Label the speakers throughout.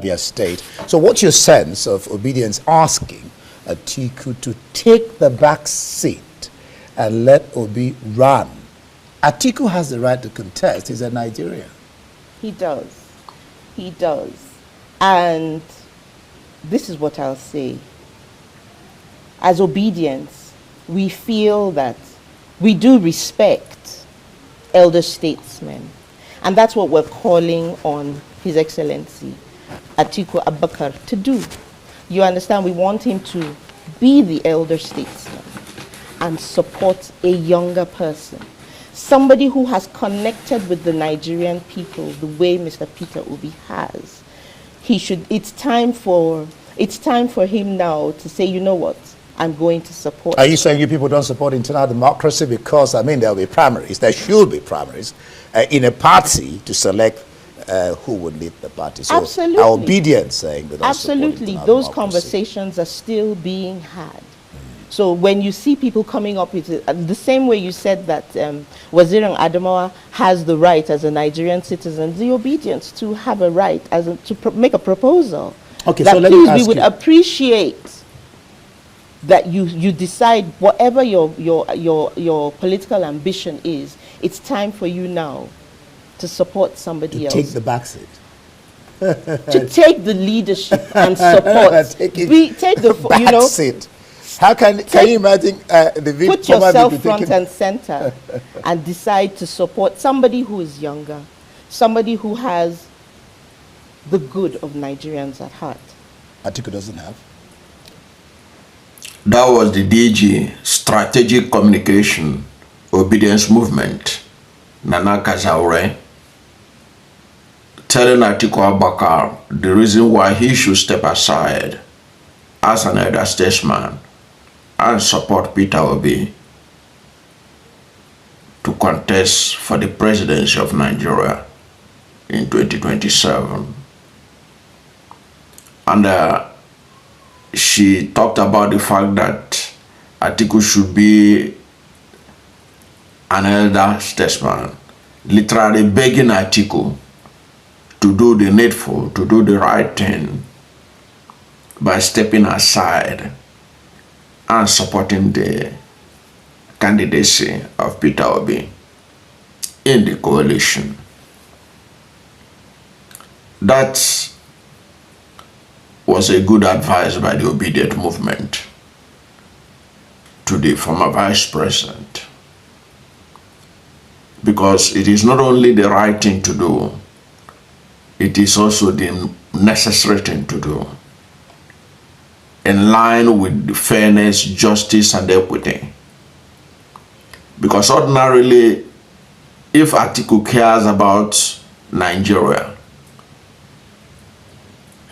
Speaker 1: Abia State. So what's your sense of Obidients asking Atiku to take the back seat and let Obi run? Atiku has the right to contest. He's a Nigerian.
Speaker 2: He does. He does. And this is what I'll say. As Obidients, we feel that we do respect elder statesmen. And that's what we're calling on His Excellency Atiku Abubakar to do. You understand? We want him to be the elder statesman and support a younger person. Somebody who has connected with the Nigerian people the way Mr. Peter Obi has. It's time for him now to say, you know what, I'm going to support.
Speaker 1: Are you saying you people don't support internal democracy? Because, I mean, there will be primaries. There should be primaries in a party to select who would lead the party. So
Speaker 2: absolutely.
Speaker 1: Our Obidients saying that
Speaker 2: absolutely, those conversations are still being had. So when you see people coming up with it, the same way you said that Wazir Adamawa has the right as a Nigerian citizen, the Obidients to have a right to make a proposal.
Speaker 1: Okay,
Speaker 2: that
Speaker 1: so let me ask
Speaker 2: we would appreciate that you decide whatever your political ambition is. It's time for you now to support somebody else.
Speaker 1: Take the back seat.
Speaker 2: To take the leadership and support.
Speaker 1: Take the back seat. How can you imagine
Speaker 2: put yourself front and center and decide to support somebody who is younger, somebody who has the good of Nigerians at heart?
Speaker 1: Atiku doesn't have.
Speaker 3: That was the DG, Strategic Communication, Obidients Movement, Nana Kazaure, telling Atiku Abubakar the reason why he should step aside as an elder statesman and support Peter Obi to contest for the presidency of Nigeria in 2027. And she talked about the fact that Atiku should be an elder statesman, literally begging Atiku to do the needful, to do the right thing by stepping aside and supporting the candidacy of Peter Obi in the coalition. That was a good advice by the Obidients Movement to the former Vice President, because it is not only the right thing to do, it is also the necessary thing to do, in line with fairness, justice, and equity. Because ordinarily, if Atiku cares about Nigeria,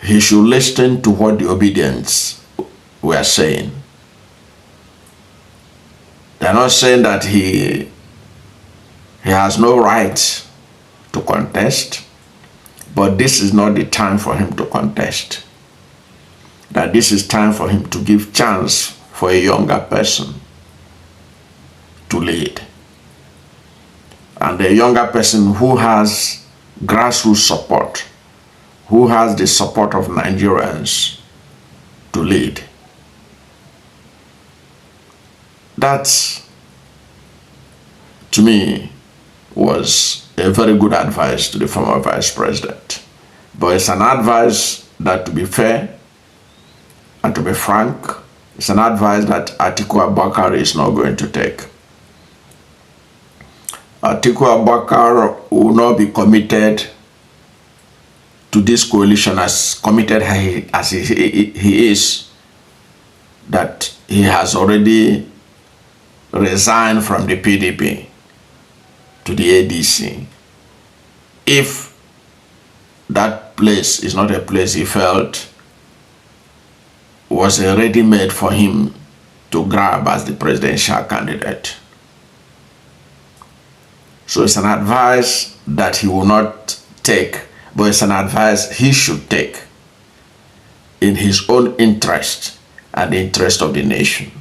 Speaker 3: he should listen to what the Obidients were saying. They're not saying that he has no right to contest, but this is not the time for him to contest. That this is time for him to give chance for a younger person to lead. And a younger person who has grassroots support, who has the support of Nigerians to lead. That, to me, was a very good advice to the former Vice President. But it's an advice that, to be fair and to be frank, it's an advice that Atiku Abubakar is not going to take. Atiku Abubakar will not be committed to this coalition as committed as he is, that he has already resigned from the PDP to the ADC. If that place is not a place he felt was ready-made for him to grab as the presidential candidate. So it's an advice that he will not take, but it's an advice he should take in his own interest and the interest of the nation.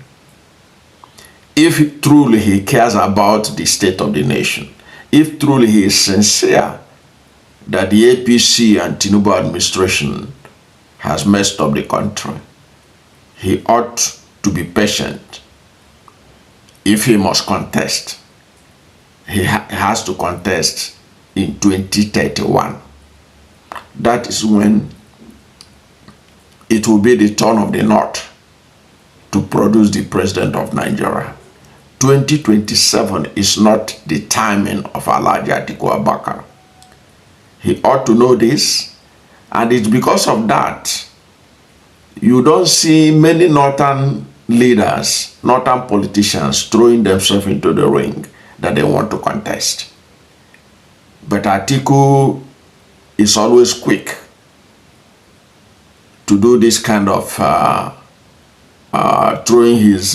Speaker 3: If truly he cares about the state of the nation, if truly he is sincere that the APC and Tinubu administration has messed up the country. He ought to be patient. If he must contest, he has to contest in 2031. That is when it will be the turn of the North to produce the president of Nigeria. 2027 is not the timing of Alhaji Atiku Abubakar. He ought to know this, and it's because of that you don't see many northern leaders, northern politicians throwing themselves into the ring that they want to contest. But Atiku is always quick to do this kind of throwing his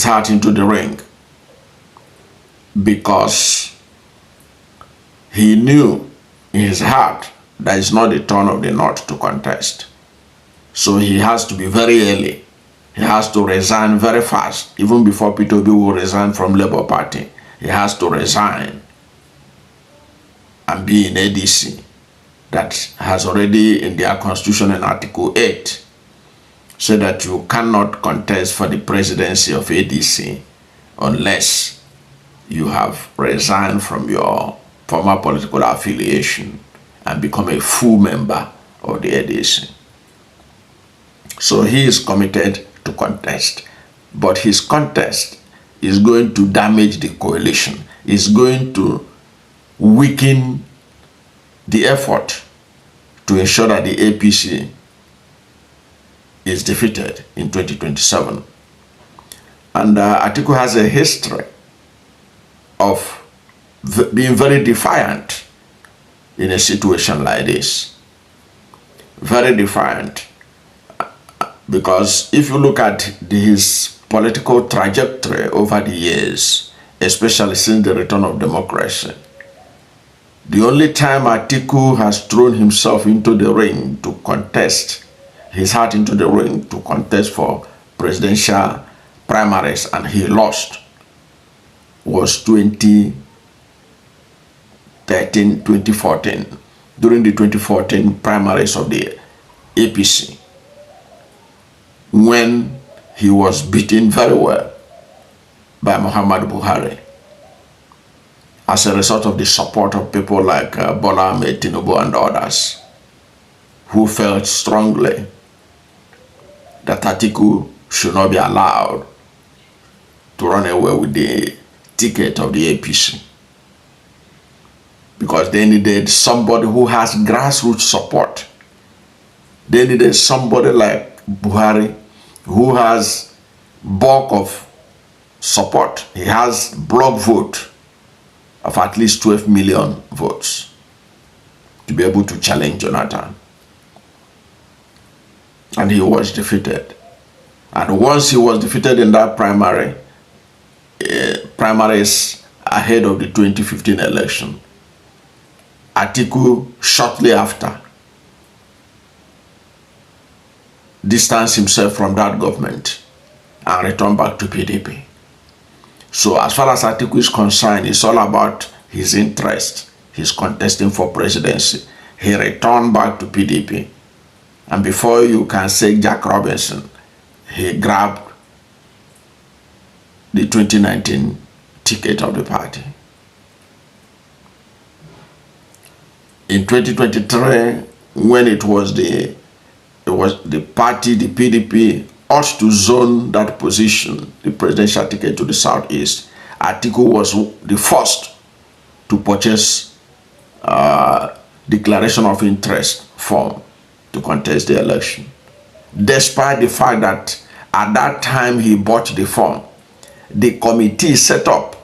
Speaker 3: heart into the ring, because he knew in his heart that it's not the turn of the North to contest. So he has to be very early. He has to resign very fast, even before Peter Obi will resign from Labour Party. He has to resign and be in ADC. That has already in their constitution in Article 8 said that you cannot contest for the presidency of ADC unless you have resigned from your former political affiliation and become a full member of the ADC. So he is committed to contest, but his contest is going to damage the coalition. It's going to weaken the effort to ensure that the APC is defeated in 2027. And Atiku has a history of being very defiant in a situation like this. Very defiant. Because if you look at his political trajectory over the years, especially since the return of democracy, the only time Atiku has thrown himself into the ring to contest, his heart into the ring to contest for presidential primaries, and he lost, was 2014, during the 2014 primaries of the APC, when he was beaten very well by Muhammadu Buhari as a result of the support of people like Bola Ahmed Tinubu and others who felt strongly that Atiku should not be allowed to run away with the ticket of the APC, because they needed somebody who has grassroots support. They needed somebody like Buhari who has bulk of support. He has block vote of at least 12 million votes to be able to challenge Jonathan. And he was defeated. And once he was defeated in that primaries ahead of the 2015 election, Atiku shortly after distanced himself from that government and returned back to PDP. So as far as Atiku is concerned, it's all about his interest. He's contesting for presidency. He returned back to PDP. And before you can say Jack Robinson, he grabbed the 2019 ticket of the party. In 2023, when it was the party, the PDP, ought to zone that position, the presidential ticket, to the southeast, Atiku was the first to purchase declaration of interest form to contest the election. Despite the fact that at that time he bought the form, the committee set up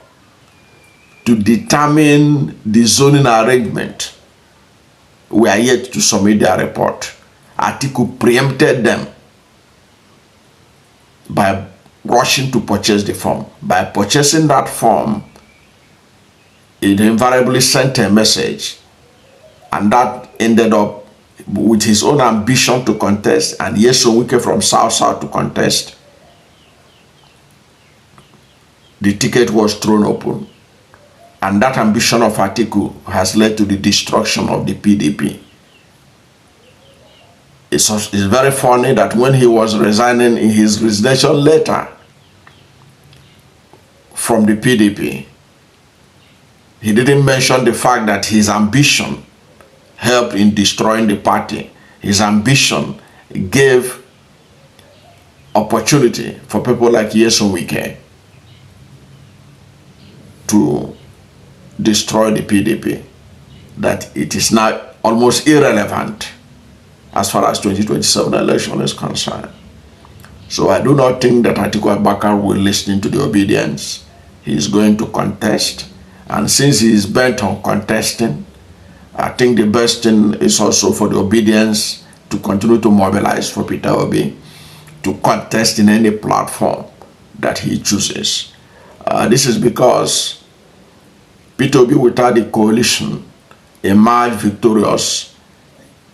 Speaker 3: to determine the zoning arrangement were yet to submit their report. Atiku preempted them by rushing to purchase the form. By purchasing that form, it invariably sent a message, and that ended up with his own ambition to contest, and Yeso Wike from South to contest. The ticket was thrown open, and that ambition of Atiku has led to the destruction of the PDP. it's very funny that when he was resigning in his resignation letter from the PDP, he didn't mention the fact that his ambition helped in destroying the party. His ambition gave opportunity for people like Yeson Wike to destroy the PDP, that it is now almost irrelevant as far as 2027 election is concerned. So I do not think that Atiku Abubakar will listen to the Obidients. He is going to contest, and since he is bent on contesting, I think the best thing is also for the Obidients to continue to mobilize for Peter Obi to contest in any platform that he chooses. This is because Peter Obi, without the coalition, emerged victorious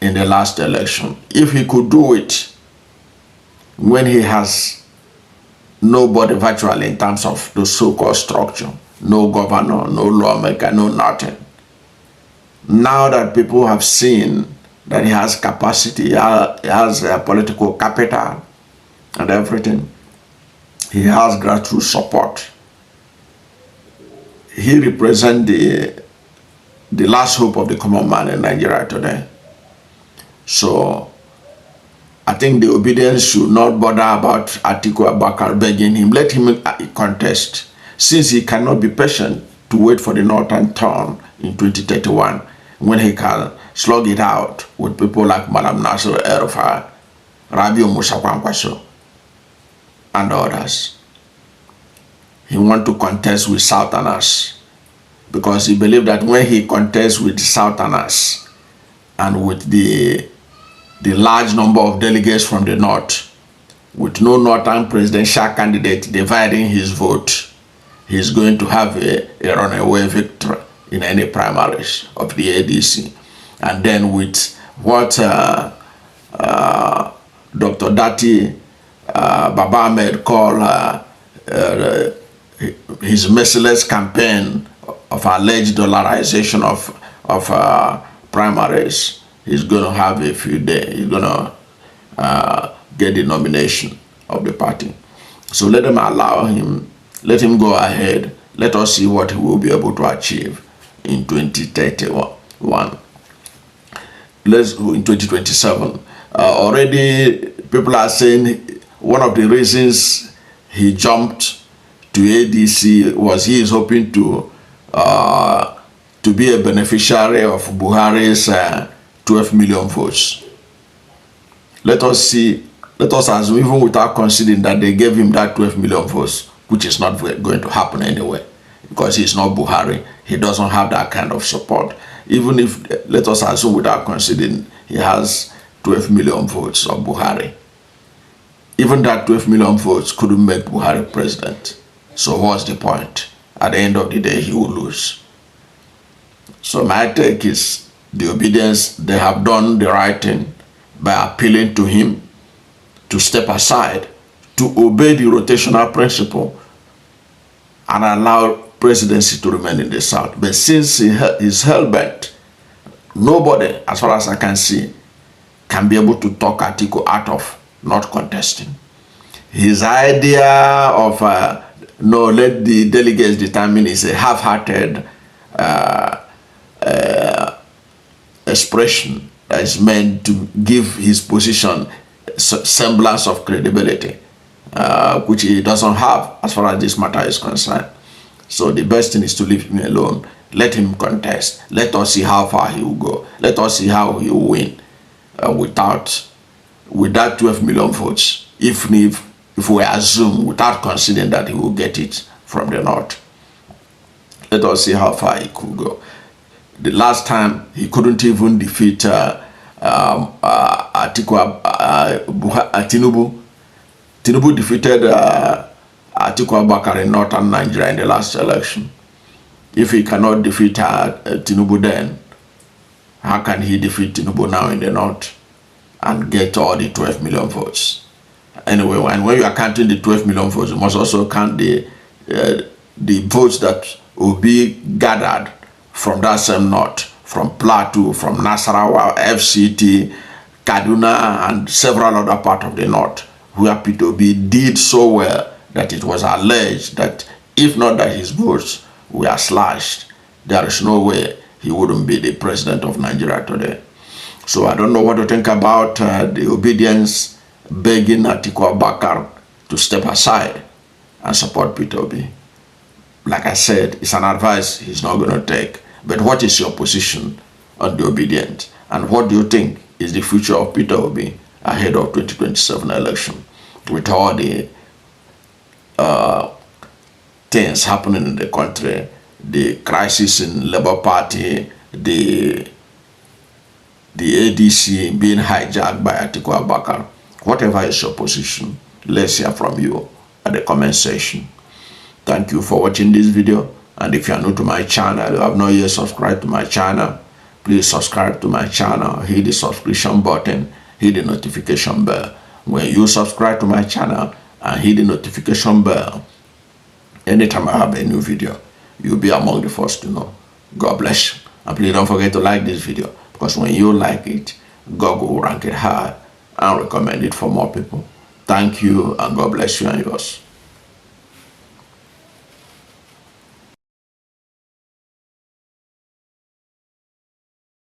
Speaker 3: in the last election. If he could do it when he has nobody virtually in terms of the so-called structure, no governor, no lawmaker, no nothing. Now that people have seen that he has capacity, he has a political capital and everything, he has grassroots support. He represents the last hope of the common man in Nigeria today. So I think the Obidients should not bother about Atiku Abubakar begging him. Let him contest, since he cannot be patient to wait for the northern turn in 2031, when he can slug it out with people like Madam Nasser El-Rufai, Rabiu Musa Kwankwaso, and others. He wants to contest with Southerners, because he believes that when he contests with Southerners and with the large number of delegates from the north, with no northern presidential candidate dividing his vote, he's going to have a runaway victory in any primaries of the ADC. And then with what Dr. Dati Baba Ahmed called his merciless campaign of alleged dollarization of primaries, he's going to have a few days. He's going to get the nomination of the party. So let them allow him. Let him go ahead. Let us see what he will be able to achieve in 2031. In 2027. Already people are saying one of the reasons he jumped to ADC was he is hoping to be a beneficiary of Buhari's 12 million votes. Let us see, let us assume, even without considering that they gave him that 12 million votes, which is not going to happen anyway, because he's not Buhari. He doesn't have that kind of support. Even if, let us assume without considering, he has 12 million votes of Buhari. Even that 12 million votes couldn't make Buhari president. So what's the point? At the end of the day, he will lose. So my take is the Obidients, they have done the right thing by appealing to him to step aside, to obey the rotational principle and allow presidency to remain in the South. But since he's hell-bent, nobody, as far as I can see, can be able to talk Atiku out of not contesting. His idea of no, let the delegates determine is a half-hearted expression that is meant to give his position semblance of credibility, which he doesn't have as far as this matter is concerned. So the best thing is to leave him alone. Let him contest. Let us see how far he will go. Let us see how he will win with that 12 million votes. If we assume, without considering that he will get it from the north, let us see how far he could go. The last time he couldn't even defeat Tinubu. Tinubu defeated Atiku Abubakar in northern Nigeria in the last election. If he cannot defeat Tinubu then, how can he defeat Tinubu now in the north and get all the 12 million votes? Anyway, when you are counting the 12 million votes, you must also count the votes that will be gathered from that same north, from Plateau, from Nasarawa, FCT, Kaduna and several other parts of the north, where Peter Obi did so well that it was alleged that if not that his votes were slashed, there is no way he wouldn't be the president of Nigeria today. So I don't know what to think about the Obidients begging Atiku Abubakar to step aside and support Peter Obi. Like I said, it's an advice he's not going to take. But what is your position on the Obidients? And what do you think is the future of Peter Obi ahead of 2027 election? With all the things happening in the country, the crisis in Labour Party, the ADC being hijacked by Atiku Abubakar. Whatever is your position, let's hear from you at the comment section. Thank you for watching this video. And if you are new to my channel, you have not yet subscribed to my channel, please subscribe to my channel, hit the subscription button, hit the notification bell. When you subscribe to my channel and hit the notification bell, anytime I have a new video, you'll be among the first to know. God bless you. And please don't forget to like this video, because when you like it, God will rank it high and recommend it for more people. Thank you, and God bless you and yours.